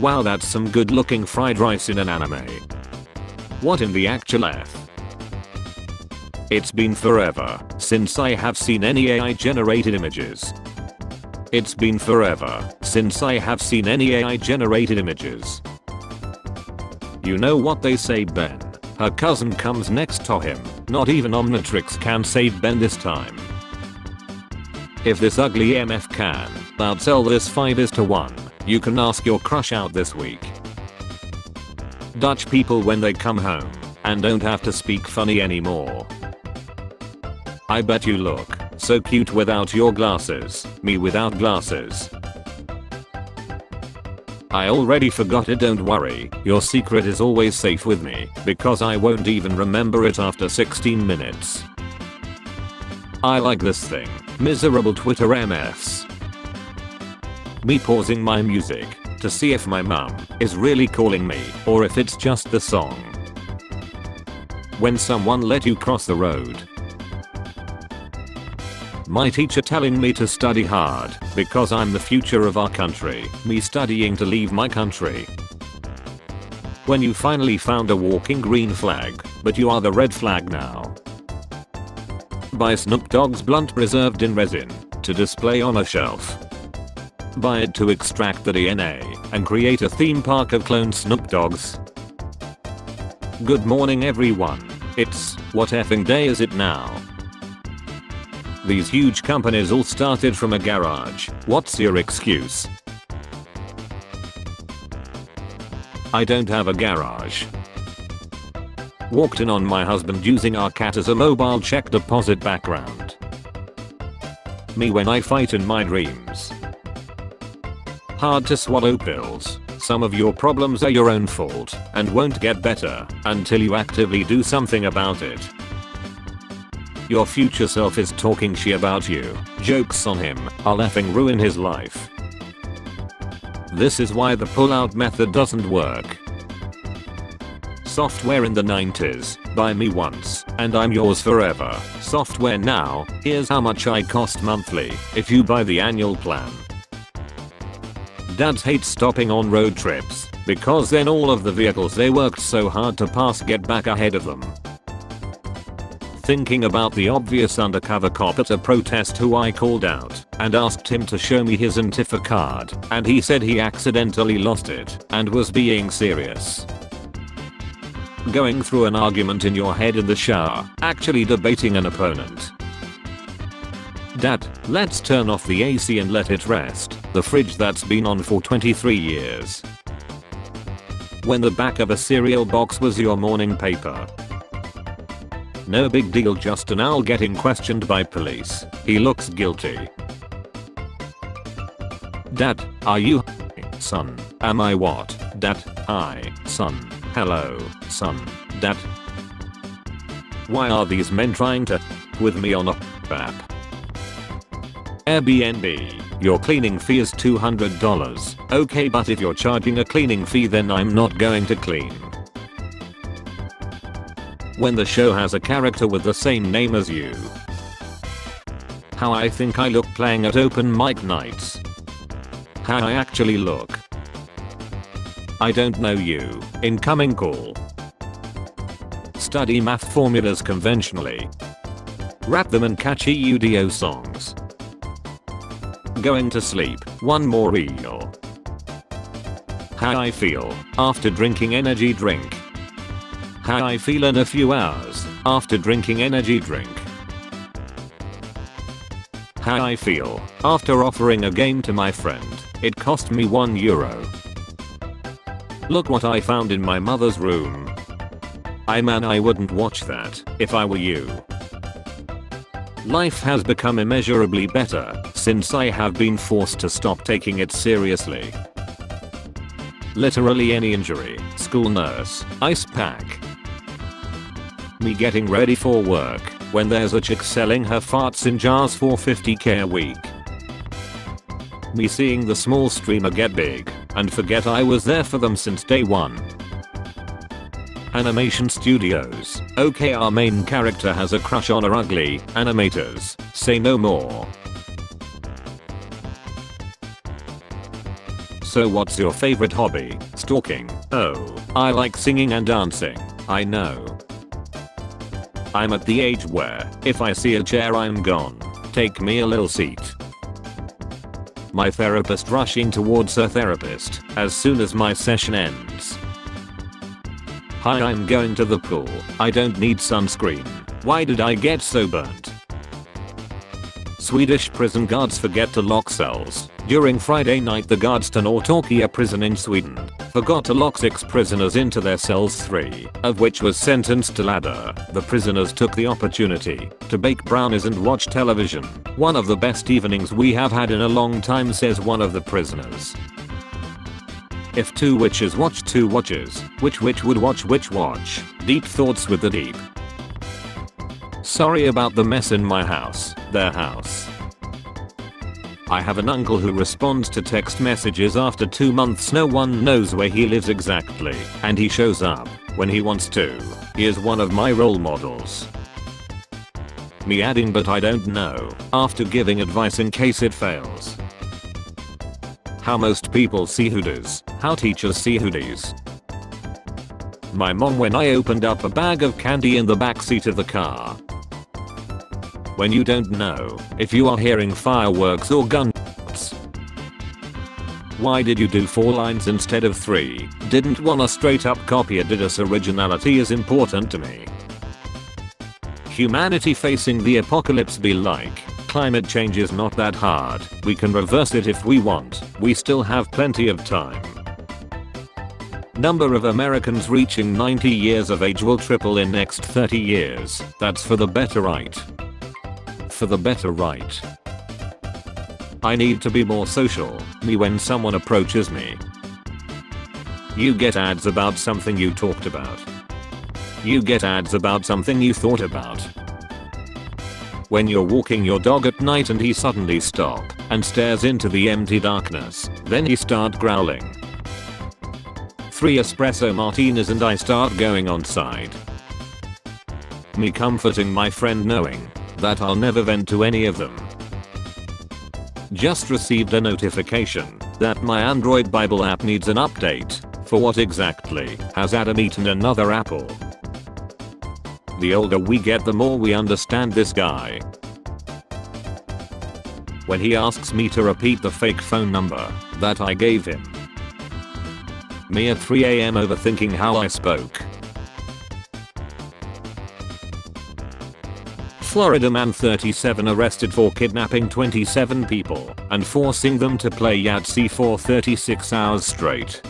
Wow, that's some good looking fried rice in an anime. What in the actual F? It's been forever since I have seen any AI generated images. It's been forever since I have seen any AI generated images. You know what they say, Ben? Her cousin comes next to him. Not even Omnitrix can save Ben this time. If this ugly MF can outsell this 5:1, you can ask your crush out this week. Dutch people when they come home and don't have to speak funny anymore. I bet you look so cute without your glasses. Me without glasses. I already forgot it, don't worry. Your secret is always safe with me because I won't even remember it after 16 minutes. I like this thing. Miserable Twitter MFs. Me pausing my music to see if my mum is really calling me or if it's just the song. When someone let you cross the road. My teacher telling me to study hard because I'm the future of our country. Me studying to leave my country. When you finally found a walking green flag, but you are the red flag now. Buy Snoop Dogg's blunt preserved in resin to display on a shelf. Buy it to extract the DNA and create a theme park of cloned Snoop Doggs. Good morning everyone. It's, what effing day is it now? These huge companies all started from a garage. What's your excuse? I don't have a garage. Walked in on my husband using our cat as a mobile check deposit background. Me when I fight in my dreams. Hard to swallow pills. Some of your problems are your own fault and won't get better until you actively do something about it. Your future self is talking shit about you. Jokes on him. I'll effing ruin his life. This is why the pull-out method doesn't work. Software in the 90s. Buy me once and I'm yours forever. Software now. Here's how much I cost monthly if you buy the annual plan. Dads hate stopping on road trips because then all of the vehicles they worked so hard to pass get back ahead of them. Thinking about the obvious undercover cop at a protest who I called out and asked him to show me his Antifa card, and he said he accidentally lost it and was being serious. Going through an argument in your head in the shower, actually debating an opponent. Dad, let's turn off the AC and let it rest, the fridge that's been on for 23 years. When the back of a cereal box was your morning paper. No big deal, just an owl getting questioned by police. He looks guilty. Dad, are you son? Am I what? Dad, hi, son. Hello, son. Dad. Why are these men trying to with me on a app? Airbnb, your cleaning fee is $200. Okay, but if you're charging a cleaning fee then I'm not going to clean. When the show has a character with the same name as you. How I think I look playing at open mic nights. How I actually look. I don't know you. Incoming call. Study math formulas conventionally. Rap them in catchy UDO songs. Going to sleep. One more reel. How I feel after drinking energy drink. How I feel in a few hours after drinking energy drink. How I feel after offering a game to my friend. It cost me €1. Look what I found in my mother's room. I wouldn't watch that if I were you. Life has become immeasurably better since I have been forced to stop taking it seriously. Literally any injury, school nurse, ice pack. Me getting ready for work when there's a chick selling her farts in jars for $50k a week. Me seeing the small streamer get big and forget I was there for them since day one. Animation studios. Okay, our main character has a crush on her ugly animators. Say no more. So what's your favorite hobby? Stalking. Oh, I like singing and dancing. I know. I'm at the age where, if I see a chair I'm gone. Take me a little seat. My therapist rushing towards her therapist as soon as my session ends. Hi, I'm going to the pool. I don't need sunscreen. Why did I get so burnt? Swedish prison guards forget to lock cells. During Friday night, the guards to Norrtälje prison in Sweden forgot to lock 6 prisoners into their cells, 3 of which was sentenced to ladder. The prisoners took the opportunity to bake brownies and watch television. One of the best evenings we have had in a long time, says one of the prisoners. If 2 witches watch 2 watches, which witch would watch which watch? Deep thoughts with the deep. Sorry about the mess in my house, their house. I have an uncle who responds to text messages after 2 months. No one knows where he lives exactly, and he shows up when he wants to. He is one of my role models. Me adding, but I don't know, after giving advice in case it fails. How most people see hoodies. How teachers see hoodies. My mom when I opened up a bag of candy in the backseat of the car. When you don't know if you are hearing fireworks or gunshots. Why did you do 4 lines instead of 3? Didn't want a straight up copy. Adidas originality is important to me. Humanity facing the apocalypse be like. Climate change is not that hard. We can reverse it if we want. We still have plenty of time. Number of Americans reaching 90 years of age will triple in next 30 years. That's for the better, right? For the better, right? I need to be more social. Me when someone approaches me. You get ads about something you talked about. You get ads about something you thought about. When you're walking your dog at night and he suddenly stop and stares into the empty darkness, then he start growling. 3 espresso martinis and I start going on side. Me comforting my friend knowing that I'll never vent to any of them. Just received a notification that my Android Bible app needs an update. For what exactly? Has Adam eaten another apple? The older we get, the more we understand this guy. When he asks me to repeat the fake phone number that I gave him. Me at 3 AM overthinking how I spoke. Florida man 37 arrested for kidnapping 27 people and forcing them to play Yahtzee for 36 hours straight.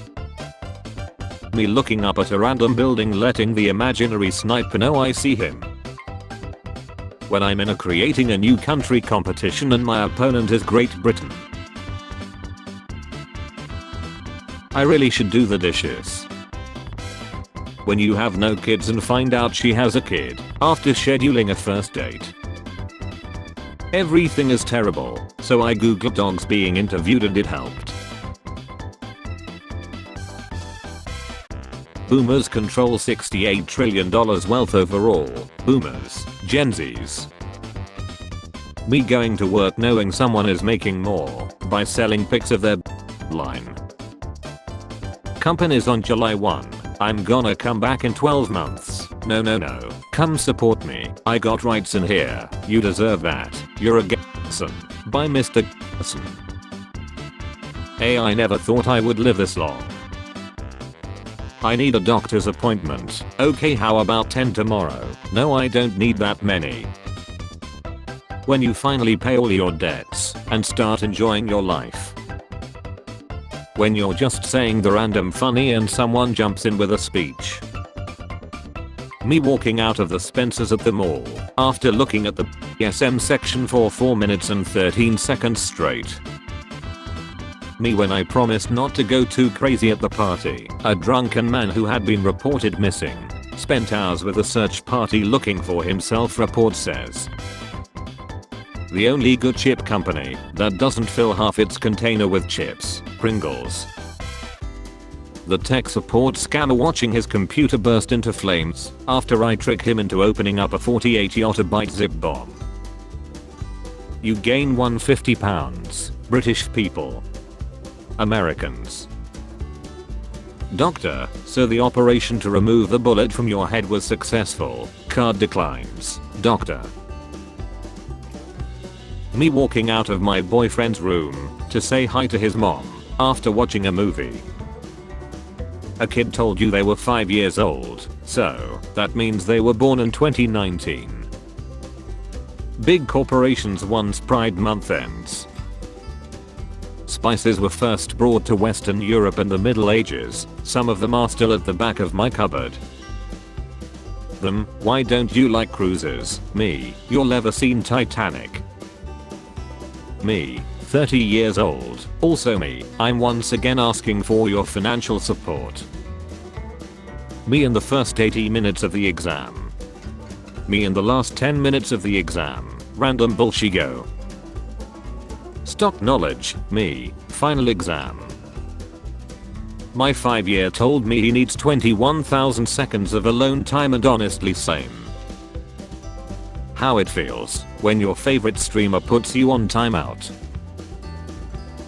Me looking up at a random building letting the imaginary sniper know I see him. When I'm in a creating a new country competition and my opponent is Great Britain. I really should do the dishes. When you have no kids and find out she has a kid after scheduling a first date. Everything is terrible, so I googled dogs being interviewed and it helped. Boomers control $68 trillion wealth overall. Boomers, Gen Zs. Me going to work knowing someone is making more by selling pics of their line. Companies on July 1. I'm gonna come back in 12 months. No. Come support me. I got rights in here. You deserve that. You're a person. By Mr. Person. Hey, I never thought I would live this long. I need a doctor's appointment. Okay, how about 10 tomorrow? No, I don't need that many. When you finally pay all your debts and start enjoying your life. When you're just saying the random funny and someone jumps in with a speech. Me walking out of the Spencer's at the mall after looking at the SM section for 4 minutes and 13 seconds straight. Me when I promised not to go too crazy at the party. A drunken man who had been reported missing spent hours with a search party looking for himself, report says. The only good chip company that doesn't fill half its container with chips, Pringles. The tech support scammer watching his computer burst into flames after I tricked him into opening up a 48 yottabyte zip bomb. You gain 150 pounds, British people. Americans. Doctor, so the operation to remove the bullet from your head was successful. Card declines. Doctor. Me walking out of my boyfriend's room to say hi to his mom after watching a movie. A kid told you they were 5 years old, so that means they were born in 2019. Big corporations once Pride Month ends. Spices were first brought to Western Europe in the Middle Ages. Some of them are still at the back of my cupboard. Them, why don't you like cruises? Me, you'll never seen Titanic. Me, 30 years old. Also me, I'm once again asking for your financial support. Me in the first 80 minutes of the exam. Me in the last 10 minutes of the exam. Random bullshit go. Stock knowledge, me, final exam. My 5-year told me he needs 21,000 seconds of alone time and honestly same. How it feels when your favorite streamer puts you on timeout.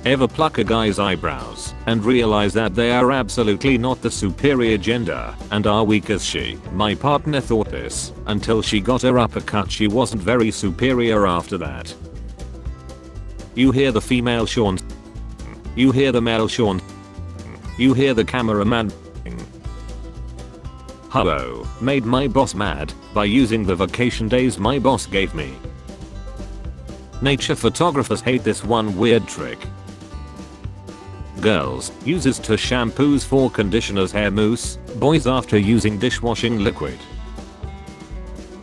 Ever pluck a guy's eyebrows and realize that they are absolutely not the superior gender and are weak as she? My partner thought this until she got her uppercut. She wasn't very superior after that. You hear the female Sean. You hear the male Sean. You hear the cameraman. Hello, made my boss mad by using the vacation days my boss gave me. Nature photographers hate this one weird trick. Girls uses to shampoos for conditioners hair mousse, boys after using dishwashing liquid.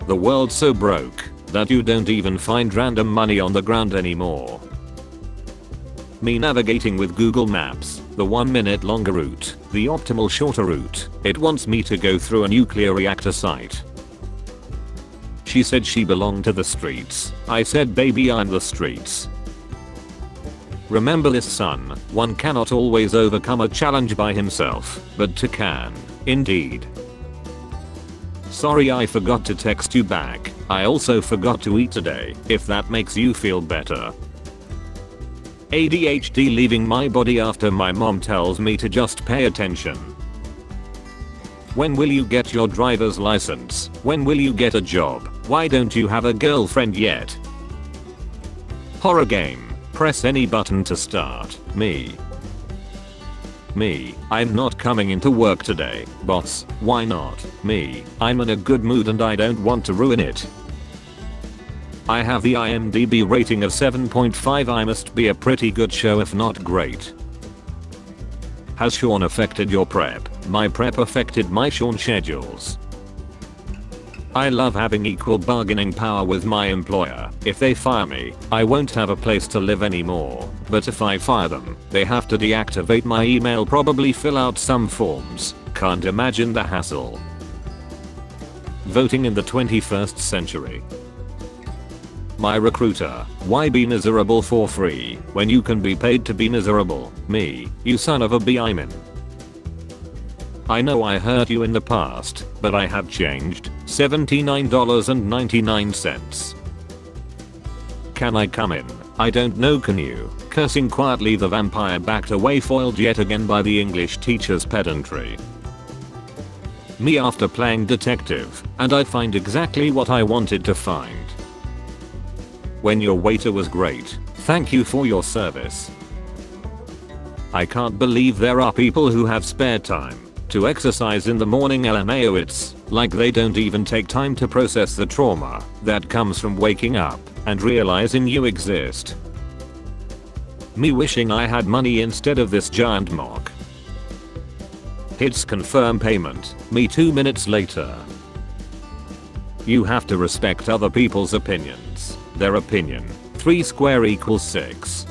The world's so broke that you don't even find random money on the ground anymore. Me navigating with Google Maps, the 1 minute longer route, the optimal shorter route. It wants me to go through a nuclear reactor site. She said she belonged to the streets. I said baby I'm the streets. Remember this son, one cannot always overcome a challenge by himself, but two can, indeed. Sorry I forgot to text you back. I also forgot to eat today, if that makes you feel better. ADHD leaving my body after my mom tells me to just pay attention. When will you get your driver's license? When will you get a job? Why don't you have a girlfriend yet? Horror game. Press any button to start. Me, I'm not coming into work today, boss. Why not? Me, I'm in a good mood and I don't want to ruin it. I have the IMDb rating of 7.5. I must be a pretty good show if not great. Has Sean affected your prep? My prep affected my Sean schedules. I love having equal bargaining power with my employer. If they fire me, I won't have a place to live anymore. But if I fire them, they have to deactivate my email, probably fill out some forms. Can't imagine the hassle. Voting in the 21st century. My recruiter, why be miserable for free when you can be paid to be miserable? Me, you son of a b. I'm in. I know I hurt you in the past, but I have changed. $79.99. Can I come in? I don't know, can you? Cursing quietly, the vampire backed away, foiled yet again by the English teacher's pedantry. Me after playing detective, and I find exactly what I wanted to find. When your waiter was great, thank you for your service. I can't believe there are people who have spare time to exercise in the morning. LMAO, it's like they don't even take time to process the trauma that comes from waking up and realizing you exist. Me wishing I had money instead of this giant mock. Hits confirm payment. Me 2 minutes later. You have to respect other people's opinions. Their opinion. 3 square equals 6.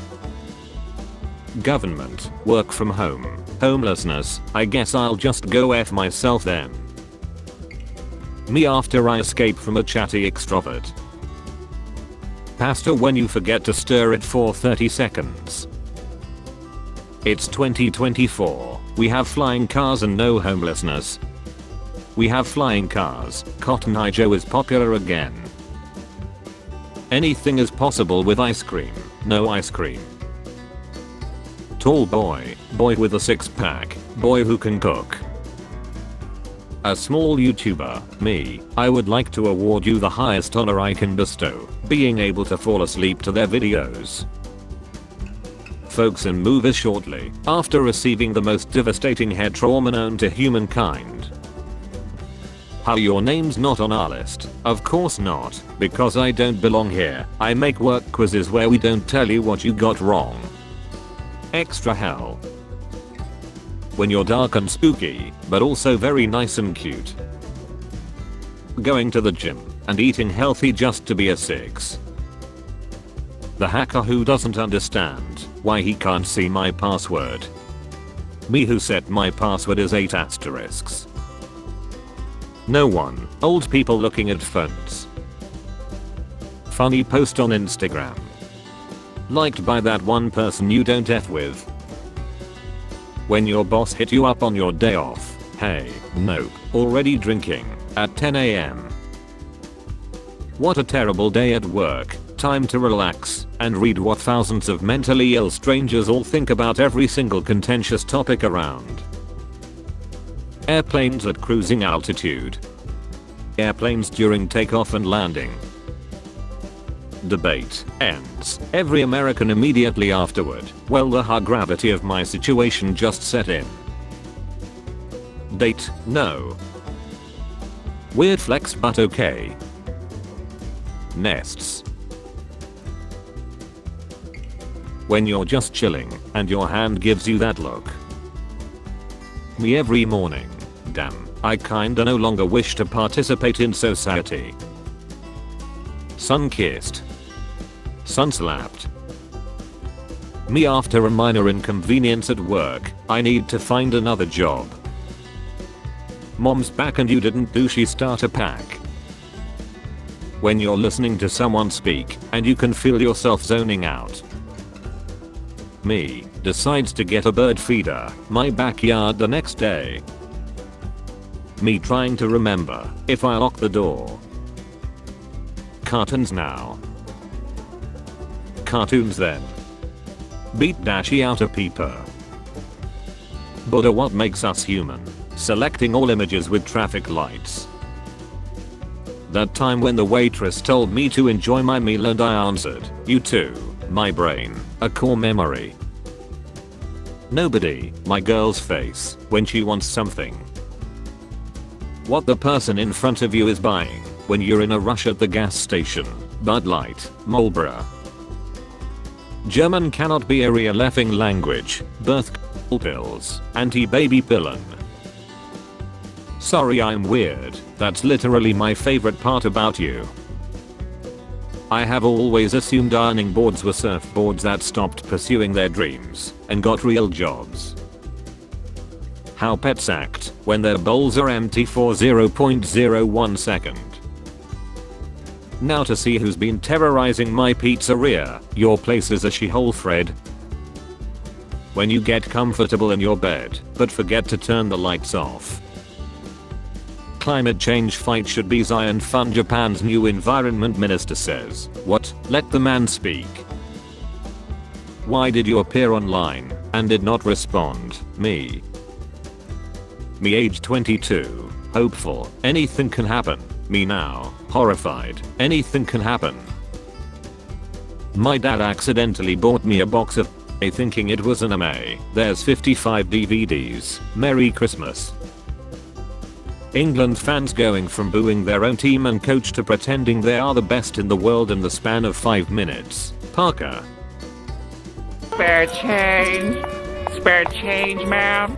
Government. Work from home. Homelessness. I guess I'll just go F myself then. Me after I escape from a chatty extrovert. Pasta when you forget to stir it for 30 seconds. It's 2024. We have flying cars and no homelessness. We have flying cars. Cotton Eye Joe is popular again. Anything is possible with ice cream. No ice cream. Tall boy, boy with a six-pack, boy who can cook. A small YouTuber, me, I would like to award you the highest honor I can bestow, being able to fall asleep to their videos. Folks in movies shortly after receiving the most devastating head trauma known to humankind. How your name's not on our list? Of course not, because I don't belong here. I make work quizzes where we don't tell you what you got wrong. Extra hell. When you're dark and spooky, but also very nice and cute. Going to the gym and eating healthy just to be a 6. The hacker who doesn't understand why he can't see my password. Me who set my password as 8 asterisks. No one, old people looking at phones. Funny post on Instagram. Liked by that one person you don't F with. When your boss hit you up on your day off. Hey, nope, already drinking, at 10 AM. What a terrible day at work, time to relax, and read what thousands of mentally ill strangers all think about every single contentious topic around. Airplanes at cruising altitude. Airplanes during takeoff and landing. Debate ends. Every American immediately afterward. Well, the hard gravity of my situation just set in. Date, no. Weird flex but okay. Nests. When you're just chilling and your hand gives you that look. Me every morning. Damn, I kinda no longer wish to participate in society. Sun-kissed. Sun-slapped. Me after a minor inconvenience at work, I need to find another job. Mom's back and you didn't do she start a pack. When you're listening to someone speak and you can feel yourself zoning out. Me decides to get a bird feeder, my backyard the next day. Me trying to remember if I lock the door. Cartoons now. Cartoons then. Beat Dashy out a peeper. Buddha, what makes us human? Selecting all images with traffic lights. That time when the waitress told me to enjoy my meal and I answered, you too, my brain, a core memory. Nobody, my girl's face, when she wants something. What the person in front of you is buying, when you're in a rush at the gas station, Bud Light, Marlboro. German cannot be a real effing language, birth pills, anti-baby pillen. Sorry I'm weird, that's literally my favorite part about you. I have always assumed ironing boards were surfboards that stopped pursuing their dreams and got real jobs. How pets act when their bowls are empty for 0.01 second. Now to see who's been terrorizing my pizzeria. Your place is a shithole, Fred. When you get comfortable in your bed but forget to turn the lights off. Climate change fight should be Zion fun, Japan's new environment minister says. What? Let the man speak. Why did you appear online and did not respond? Me age 22, hopeful, anything can happen. Me now, horrified, anything can happen. My dad accidentally bought me a box of thinking it was anime. There's 55 DVDs. Merry Christmas. England fans going from booing their own team and coach to pretending they are the best in the world in the span of 5 minutes. Parker. Spare change, ma'am.